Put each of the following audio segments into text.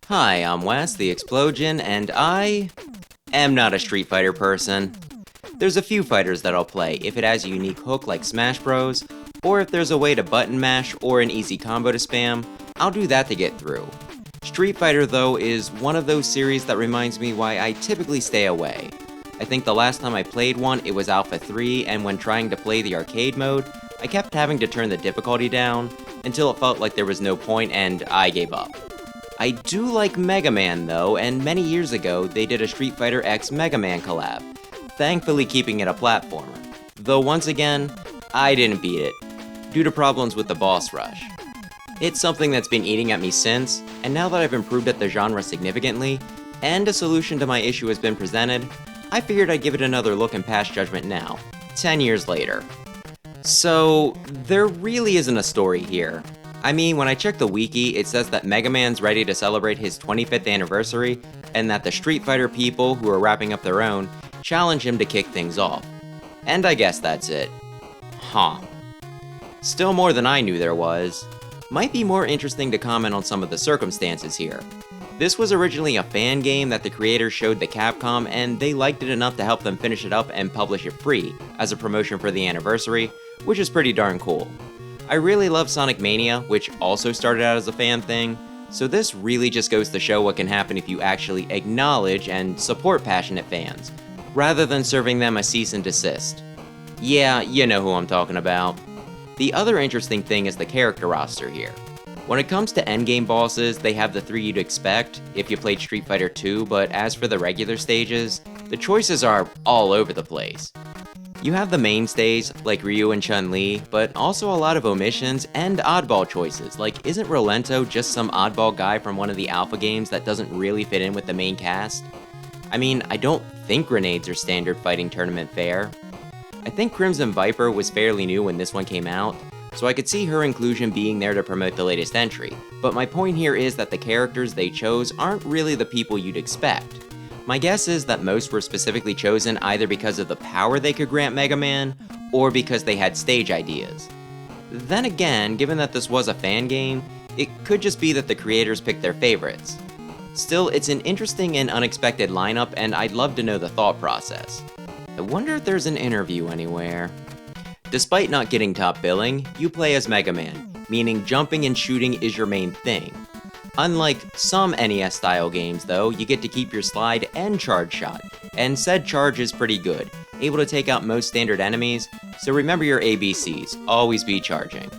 Hi, I'm Wes, the Explosion, and I am not a Street Fighter person. There's a few fighters that I'll play if it has a unique hook like Smash Bros, or if there's a way to button mash or an easy combo to spam, I'll do that to get through. Street Fighter, though, is one of those series that reminds me why I typically stay away. I think the last time I played one, it was Alpha 3, and when trying to play the arcade mode, I kept having to turn the difficulty down until it felt like there was no point and I gave up. I do like Mega Man though, and many years ago they did a Street Fighter X Mega Man collab, thankfully keeping it a platformer. Though once again, I didn't beat it, due to problems with the boss rush. It's something that's been eating at me since, and now that I've improved at the genre significantly, and a solution to my issue has been presented, I figured I'd give it another look and pass judgment now, 10 years later. So, there really isn't a story here. I mean, when I check the wiki, it says that Mega Man's ready to celebrate his 25th anniversary, and that the Street Fighter people, who are wrapping up their own, challenge him to kick things off. And I guess that's it. Huh. Still more than I knew there was. Might be more interesting to comment on some of the circumstances here. This was originally a fan game that the creators showed to Capcom, and they liked it enough to help them finish it up and publish it free, as a promotion for the anniversary, which is pretty darn cool. I really love Sonic Mania, which also started out as a fan thing, so this really just goes to show what can happen if you actually acknowledge and support passionate fans, rather than serving them a cease and desist. Yeah, you know who I'm talking about. The other interesting thing is the character roster here. When it comes to endgame bosses, they have the three you'd expect if you played Street Fighter 2, but as for the regular stages, the choices are all over the place. You have the mainstays, like Ryu and Chun-Li, but also a lot of omissions and oddball choices, like isn't Rolento just some oddball guy from one of the alpha games that doesn't really fit in with the main cast? I mean, I don't think grenades are standard fighting tournament fare. I think Crimson Viper was fairly new when this one came out, so I could see her inclusion being there to promote the latest entry, but my point here is that the characters they chose aren't really the people you'd expect. My guess is that most were specifically chosen either because of the power they could grant Mega Man, or because they had stage ideas. Then again, given that this was a fan game, it could just be that the creators picked their favorites. Still, it's an interesting and unexpected lineup, and I'd love to know the thought process. I wonder if there's an interview anywhere. Despite not getting top billing, you play as Mega Man, meaning jumping and shooting is your main thing. Unlike some NES-style games though, you get to keep your slide and charge shot, and said charge is pretty good, able to take out most standard enemies, so remember your ABCs, always be charging.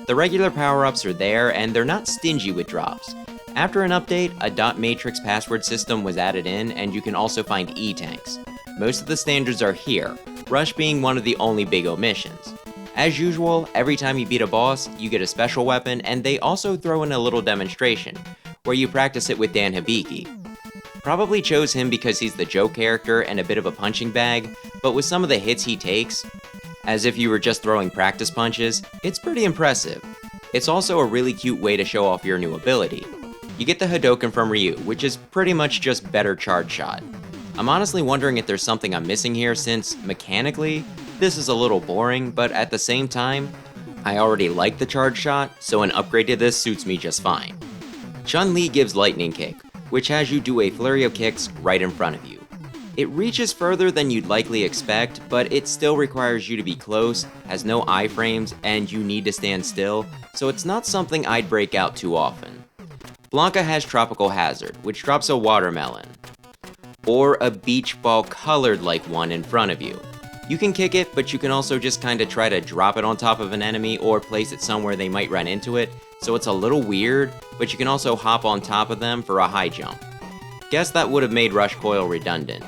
The regular power-ups are there, and they're not stingy with drops. After an update, a dot matrix password system was added in, and you can also find E-tanks. Most of the standards are here, Rush being one of the only big omissions. As usual, every time you beat a boss, you get a special weapon, and they also throw in a little demonstration, where you practice it with Dan Hibiki. Probably chose him because he's the joke character and a bit of a punching bag, but with some of the hits he takes, as if you were just throwing practice punches, it's pretty impressive. It's also a really cute way to show off your new ability. You get the Hadoken from Ryu, which is pretty much just better charge shot. I'm honestly wondering if there's something I'm missing here since, mechanically, this is a little boring, but at the same time, I already like the charge shot, so an upgrade to this suits me just fine. Chun-Li gives Lightning Kick, which has you do a flurry of kicks right in front of you. It reaches further than you'd likely expect, but it still requires you to be close, has no iframes, and you need to stand still, so it's not something I'd break out too often. Blanca has Tropical Hazard, which drops a watermelon, or a beach ball colored like one in front of you. You can kick it, but you can also just kinda try to drop it on top of an enemy or place it somewhere they might run into it, so it's a little weird, but you can also hop on top of them for a high jump. Guess that would have made Rush Coil redundant.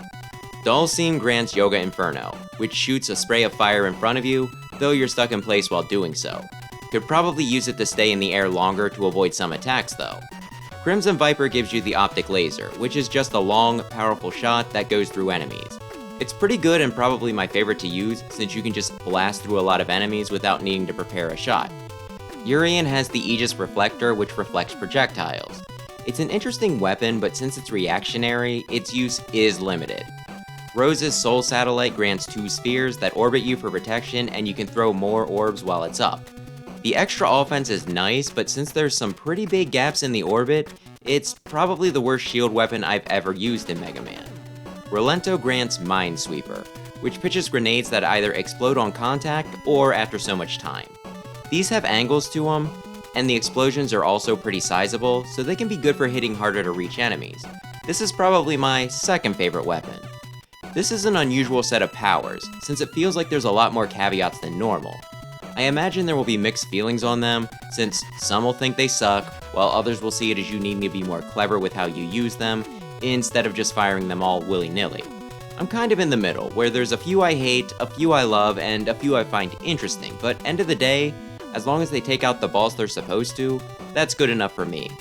Dhalsim grants Yoga Inferno, which shoots a spray of fire in front of you, though you're stuck in place while doing so. Could probably use it to stay in the air longer to avoid some attacks though. Crimson Viper gives you the Optic Laser, which is just a long, powerful shot that goes through enemies. It's pretty good and probably my favorite to use since you can just blast through a lot of enemies without needing to prepare a shot. Urien has the Aegis Reflector, which reflects projectiles. It's an interesting weapon, but since it's reactionary, its use is limited. Rose's Soul Satellite grants 2 spheres that orbit you for protection, and you can throw more orbs while it's up. The extra offense is nice, but since there's some pretty big gaps in the orbit, It's probably the worst shield weapon I've ever used in Mega Man. Rolento grants Minesweeper, which pitches grenades that either explode on contact or after so much time. These have angles to them, and the explosions are also pretty sizable, so they can be good for hitting harder to reach enemies. This is probably my second favorite weapon. This is an unusual set of powers, since it feels like there's a lot more caveats than normal. I imagine there will be mixed feelings on them, since some will think they suck, while others will see it as you needing to be more clever with how you use them, instead of just firing them all willy-nilly. I'm kind of in the middle, where there's a few I hate, a few I love, and a few I find interesting, but end of the day, as long as they take out the boss they're supposed to, that's good enough for me.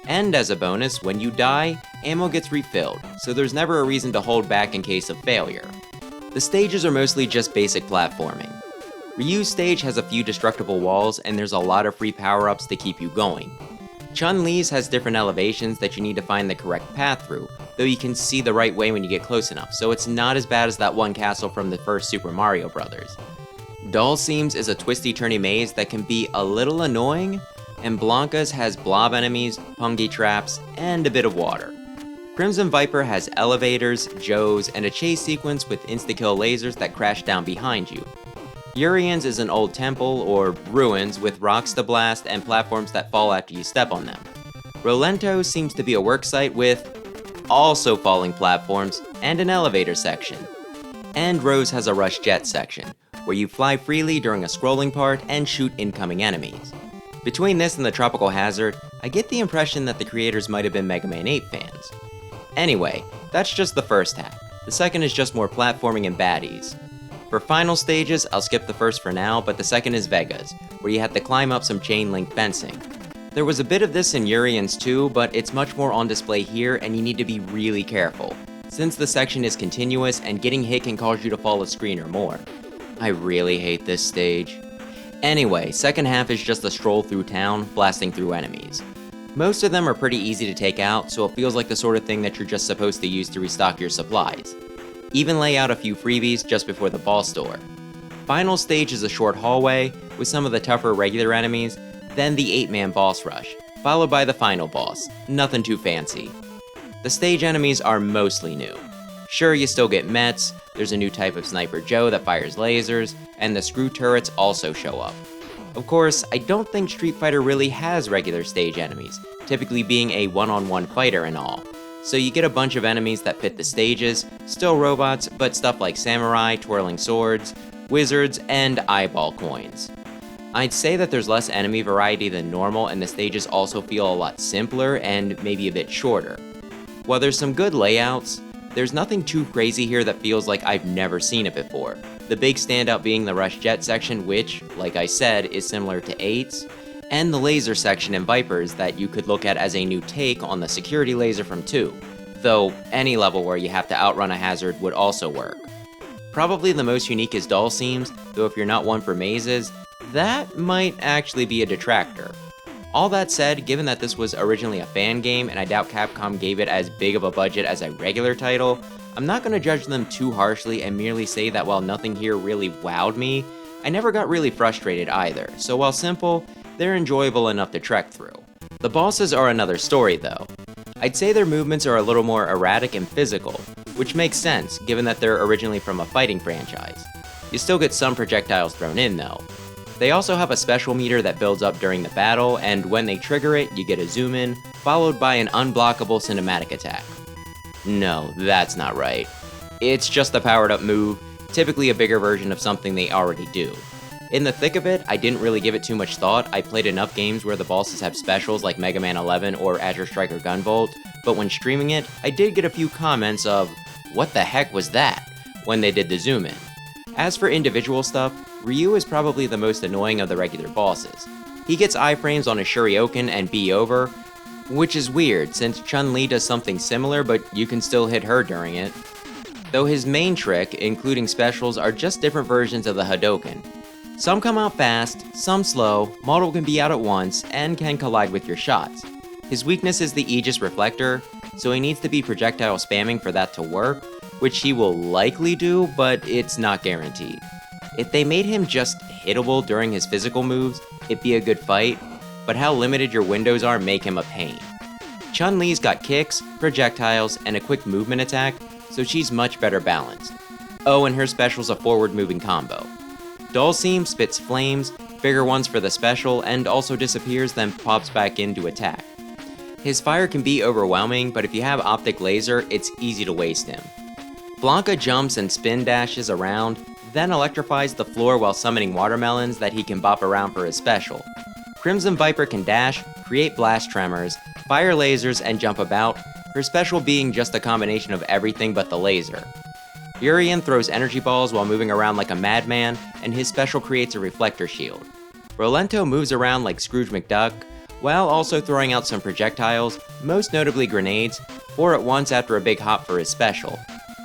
And as a bonus, when you die, ammo gets refilled, so there's never a reason to hold back in case of failure. The stages are mostly just basic platforming. Ryu's stage has a few destructible walls, and there's a lot of free power-ups to keep you going. Chun-Li's has different elevations that you need to find the correct path through, though you can see the right way when you get close enough, so it's not as bad as that one castle from the first Super Mario Bros. Dhalsim's is a twisty-turny maze that can be a little annoying, and Blanca's has blob enemies, pungi traps, and a bit of water. Crimson Viper has elevators, Joes, and a chase sequence with insta-kill lasers that crash down behind you. Urian's is an old temple, or ruins, with rocks to blast and platforms that fall after you step on them. Rolento seems to be a work site with also falling platforms and an elevator section. And Rose has a rush jet section, where you fly freely during a scrolling part and shoot incoming enemies. Between this and the Tropical Hazard, I get the impression that the creators might have been Mega Man 8 fans. Anyway, that's just the first half. The second is just more platforming and baddies. For final stages, I'll skip the first for now, but the second is Vega's, where you have to climb up some chain link fencing. There was a bit of this in Urian's too, but it's much more on display here and you need to be really careful, since the section is continuous and getting hit can cause you to fall a screen or more. I really hate this stage. Anyway, second half is just a stroll through town, blasting through enemies. Most of them are pretty easy to take out, so it feels like the sort of thing that you're just supposed to use to restock your supplies. Even lay out a few freebies just before the boss door. Final stage is a short hallway, with some of the tougher regular enemies, then the 8-man boss rush, followed by the final boss, nothing too fancy. The stage enemies are mostly new. Sure, you still get Mets, there's a new type of Sniper Joe that fires lasers, and the screw turrets also show up. Of course, I don't think Street Fighter really has regular stage enemies, typically being a one-on-one fighter and all. So you get a bunch of enemies that fit the stages, still robots, but stuff like samurai, twirling swords, wizards, and eyeball coins. I'd say that there's less enemy variety than normal, and the stages also feel a lot simpler and maybe a bit shorter. While there's some good layouts, there's nothing too crazy here that feels like I've never seen it before. The big standout being the Rush Jet section, which, like I said, is similar to 8's, and the laser section in Vipers that you could look at as a new take on the security laser from 2, though any level where you have to outrun a hazard would also work. Probably the most unique is Dhalsim's, though if you're not one for mazes, that might actually be a detractor. All that said, given that this was originally a fan game and I doubt Capcom gave it as big of a budget as a regular title, I'm not going to judge them too harshly and merely say that while nothing here really wowed me, I never got really frustrated either, so while simple, they're enjoyable enough to trek through. The bosses are another story though. I'd say their movements are a little more erratic and physical, which makes sense given that they're originally from a fighting franchise. You still get some projectiles thrown in though. They also have a special meter that builds up during the battle, and when they trigger it, you get a zoom in, followed by an unblockable cinematic attack. No, that's not right. It's just a powered up move, typically a bigger version of something they already do. In the thick of it, I didn't really give it too much thought. I played enough games where the bosses have specials like Mega Man 11 or Azure Striker Gunvolt, but when streaming it, I did get a few comments of, "What the heck was that?" when they did the zoom in. As for individual stuff, Ryu is probably the most annoying of the regular bosses. He gets iframes on a Shurioken and B over, which is weird since Chun-Li does something similar but you can still hit her during it. Though his main trick, including specials, are just different versions of the Hadoken. Some come out fast, some slow, multiple can be out at once, and can collide with your shots. His weakness is the Aegis Reflector, so he needs to be projectile spamming for that to work, which he will likely do, but it's not guaranteed. If they made him just hittable during his physical moves, it'd be a good fight, but how limited your windows are make him a pain. Chun-Li's got kicks, projectiles, and a quick movement attack, so she's much better balanced. Oh, and her special's a forward-moving combo. Dhalsim spits flames, bigger ones for the special, and also disappears then pops back in to attack. His fire can be overwhelming, but if you have optic laser, it's easy to waste him. Blanca jumps and spin dashes around, then electrifies the floor while summoning watermelons that he can bop around for his special. Crimson Viper can dash, create blast tremors, fire lasers, and jump about, her special being just a combination of everything but the laser. Urien throws energy balls while moving around like a madman, and his special creates a reflector shield. Rolento moves around like Scrooge McDuck, while also throwing out some projectiles, most notably grenades, 4 at once after a big hop for his special.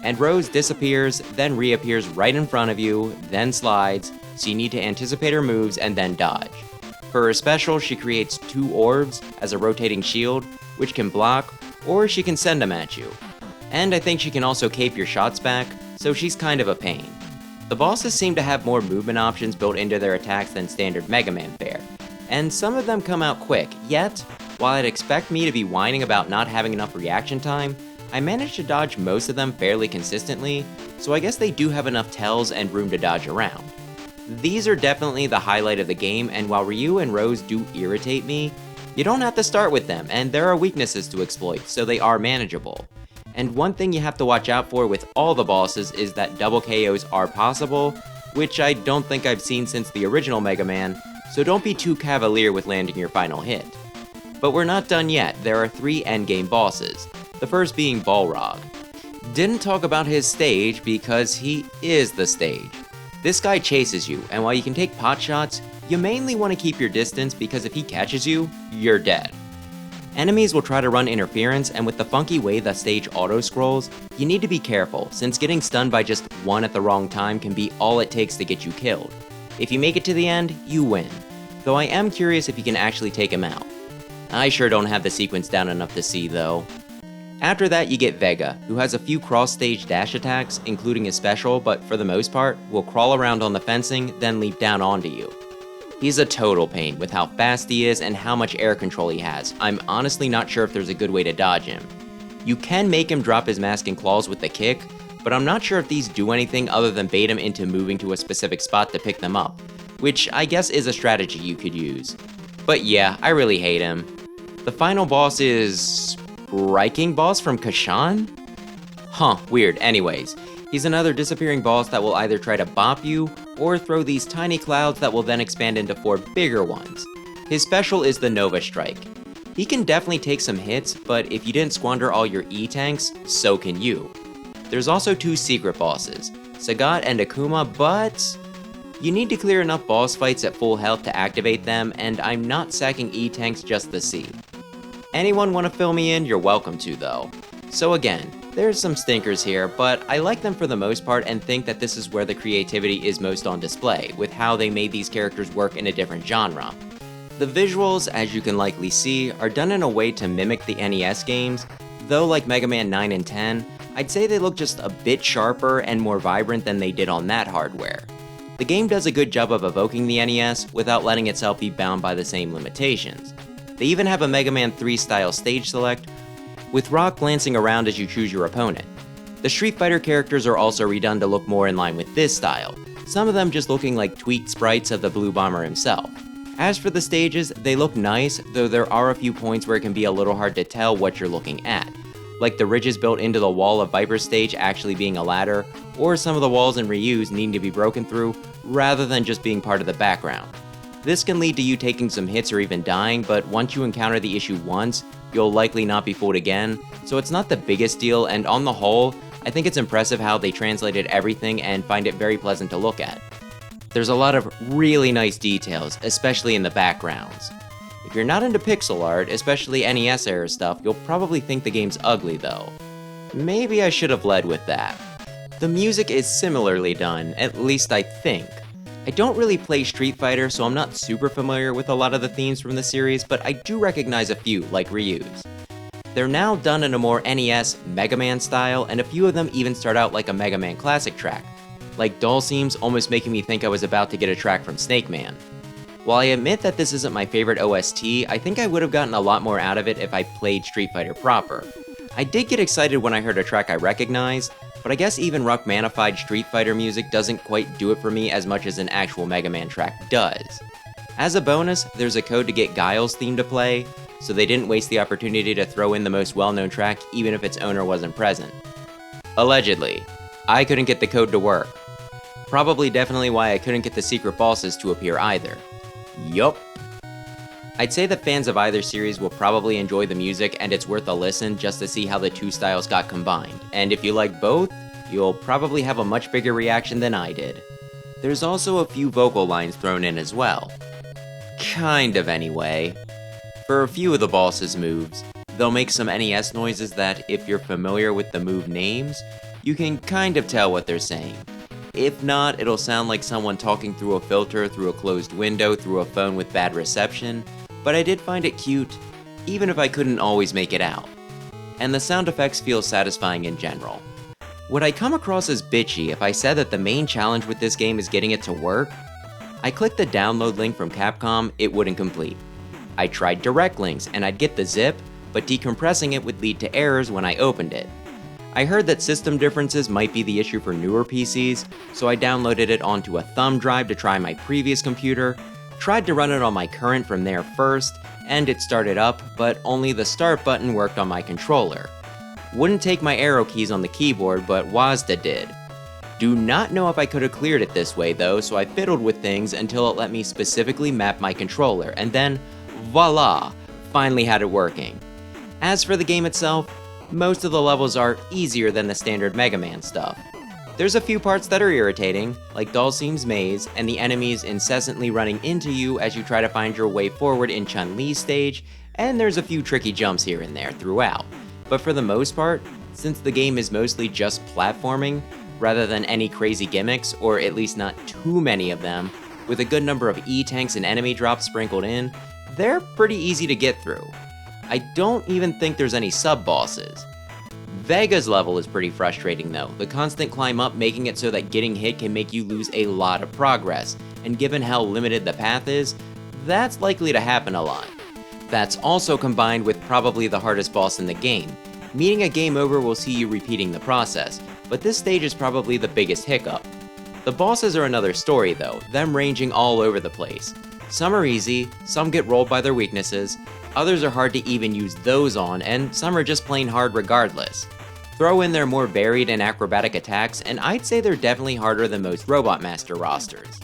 And Rose disappears, then reappears right in front of you, then slides, so you need to anticipate her moves and then dodge. For her special, she creates 2 orbs as a rotating shield, which can block, or she can send them at you. And I think she can also cape your shots back, so she's kind of a pain. The bosses seem to have more movement options built into their attacks than standard Mega Man fare, and some of them come out quick, yet, while I'd expect me to be whining about not having enough reaction time, I managed to dodge most of them fairly consistently, so I guess they do have enough tells and room to dodge around. These are definitely the highlight of the game, and while Ryu and Rose do irritate me, you don't have to start with them, and there are weaknesses to exploit, so they are manageable. And one thing you have to watch out for with all the bosses is that double KOs are possible, which I don't think I've seen since the original Mega Man, so don't be too cavalier with landing your final hit. But we're not done yet, there are 3 endgame bosses, the first being Balrog. Didn't talk about his stage because he is the stage. This guy chases you, and while you can take pot shots, you mainly want to keep your distance because if he catches you, you're dead. Enemies will try to run interference, and with the funky way the stage auto-scrolls, you need to be careful, since getting stunned by just one at the wrong time can be all it takes to get you killed. If you make it to the end, you win. Though I am curious if you can actually take him out. I sure don't have the sequence down enough to see though. After that you get Vega, who has a few cross-stage dash attacks, including his special, but for the most part, will crawl around on the fencing, then leap down onto you. He's a total pain with how fast he is and how much air control he has. I'm honestly not sure if there's a good way to dodge him. You can make him drop his mask and claws with the kick, but I'm not sure if these do anything other than bait him into moving to a specific spot to pick them up, which I guess is a strategy you could use. But yeah, I really hate him. The final boss is... Striking Boss from Kashan? Huh, weird. Anyways, he's another disappearing boss that will either try to bop you, or throw these tiny clouds that will then expand into 4 bigger ones. His special is the Nova Strike. He can definitely take some hits, but if you didn't squander all your E-tanks, so can you. There's also 2 secret bosses, Sagat and Akuma, but you need to clear enough boss fights at full health to activate them, and I'm not sacking E-tanks just to see. Anyone want to fill me in? You're welcome to though. So again, there's some stinkers here, but I like them for the most part and think that this is where the creativity is most on display, with how they made these characters work in a different genre. The visuals, as you can likely see, are done in a way to mimic the NES games, though like Mega Man 9 and 10, I'd say they look just a bit sharper and more vibrant than they did on that hardware. The game does a good job of evoking the NES without letting itself be bound by the same limitations. They even have a Mega Man 3 style stage select, with Rock glancing around as you choose your opponent. The Street Fighter characters are also redone to look more in line with this style, some of them just looking like tweaked sprites of the Blue Bomber himself. As for the stages, they look nice, though there are a few points where it can be a little hard to tell what you're looking at, like the ridges built into the wall of Viper's stage actually being a ladder, or some of the walls in Ryu's needing to be broken through, rather than just being part of the background. This can lead to you taking some hits or even dying, but once you encounter the issue once, you'll likely not be fooled again, so it's not the biggest deal, and on the whole, I think it's impressive how they translated everything and find it very pleasant to look at. There's a lot of really nice details, especially in the backgrounds. If you're not into pixel art, especially NES era stuff, you'll probably think the game's ugly though. Maybe I should have led with that. The music is similarly done, at least I think. I don't really play Street Fighter, so I'm not super familiar with a lot of the themes from the series, but I do recognize a few, like Ryu's. They're now done in a more NES Mega Man style, and a few of them even start out like a Mega Man classic track, like Dhalsim's almost making me think I was about to get a track from Snake Man. While I admit that this isn't my favorite OST, I think I would have gotten a lot more out of it if I played Street Fighter proper. I did get excited when I heard a track I recognized, but I guess even Rachmanified Street Fighter music doesn't quite do it for me as much as an actual Mega Man track does. As a bonus, there's a code to get Guile's theme to play, so they didn't waste the opportunity to throw in the most well-known track even if its owner wasn't present. Allegedly. I couldn't get the code to work. Probably definitely why I couldn't get the secret bosses to appear either. Yup. I'd say that fans of either series will probably enjoy the music and it's worth a listen just to see how the two styles got combined, and if you like both, you'll probably have a much bigger reaction than I did. There's also a few vocal lines thrown in as well. Kind of anyway. For a few of the bosses' moves, they'll make some NES noises that, if you're familiar with the move names, you can kind of tell what they're saying. If not, it'll sound like someone talking through a filter through a closed window through a phone with bad reception, but I did find it cute, even if I couldn't always make it out. And the sound effects feel satisfying in general. Would I come across as bitchy if I said that the main challenge with this game is getting it to work? I clicked the download link from Capcom, it wouldn't complete. I tried direct links and I'd get the zip, but decompressing it would lead to errors when I opened it. I heard that system differences might be the issue for newer PCs, so I downloaded it onto a thumb drive to try my previous computer, tried to run it on my current from there first, and it started up, but only the start button worked on my controller. Wouldn't take my arrow keys on the keyboard, but WASD did. Do not know if I could have cleared it this way though, so I fiddled with things until it let me specifically map my controller, and then, voila, finally had it working. As for the game itself, most of the levels are easier than the standard Mega Man stuff. There's a few parts that are irritating, like Dhalsim's maze and the enemies incessantly running into you as you try to find your way forward in Chun-Li's stage, and there's a few tricky jumps here and there throughout. But for the most part, since the game is mostly just platforming, rather than any crazy gimmicks, or at least not too many of them, with a good number of E-tanks and enemy drops sprinkled in, they're pretty easy to get through. I don't even think there's any sub-bosses. Vega's level is pretty frustrating though, the constant climb up making it so that getting hit can make you lose a lot of progress, and given how limited the path is, that's likely to happen a lot. That's also combined with probably the hardest boss in the game. Meeting a game over will see you repeating the process, but this stage is probably the biggest hiccup. The bosses are another story though, them ranging all over the place. Some are easy, some get rolled by their weaknesses, others are hard to even use those on, and some are just plain hard regardless. Throw in their more varied and acrobatic attacks, and I'd say they're definitely harder than most Robot Master rosters.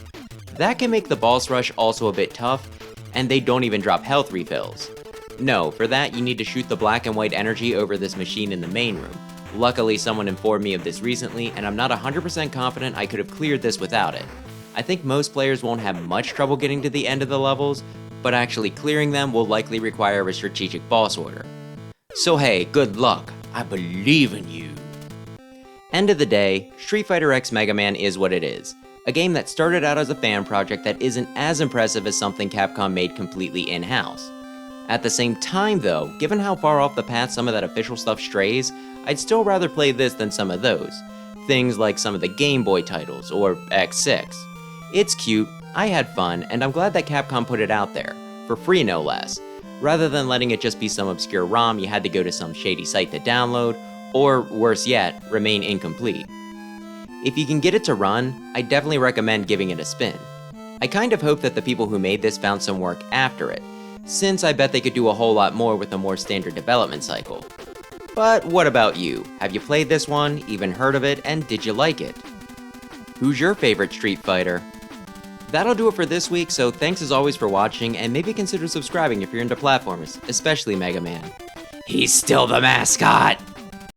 That can make the boss rush also a bit tough, and they don't even drop health refills. No, for that you need to shoot the black and white energy over this machine in the main room. Luckily someone informed me of this recently, and I'm not 100% confident I could have cleared this without it. I think most players won't have much trouble getting to the end of the levels, but actually clearing them will likely require a strategic boss order. So hey, good luck, I believe in you. End of the day, Street Fighter X Mega Man is what it is. A game that started out as a fan project that isn't as impressive as something Capcom made completely in-house. At the same time though, given how far off the path some of that official stuff strays, I'd still rather play this than some of those. Things like some of the Game Boy titles, or X6. It's cute, I had fun, and I'm glad that Capcom put it out there, for free no less, rather than letting it just be some obscure ROM you had to go to some shady site to download, or worse yet, remain incomplete. If you can get it to run, I definitely recommend giving it a spin. I kind of hope that the people who made this found some work after it, since I bet they could do a whole lot more with a more standard development cycle. But what about you? Have you played this one, even heard of it, and did you like it? Who's your favorite Street Fighter? That'll do it for this week, so thanks as always for watching, and maybe consider subscribing if you're into platformers, especially Mega Man. He's still the mascot!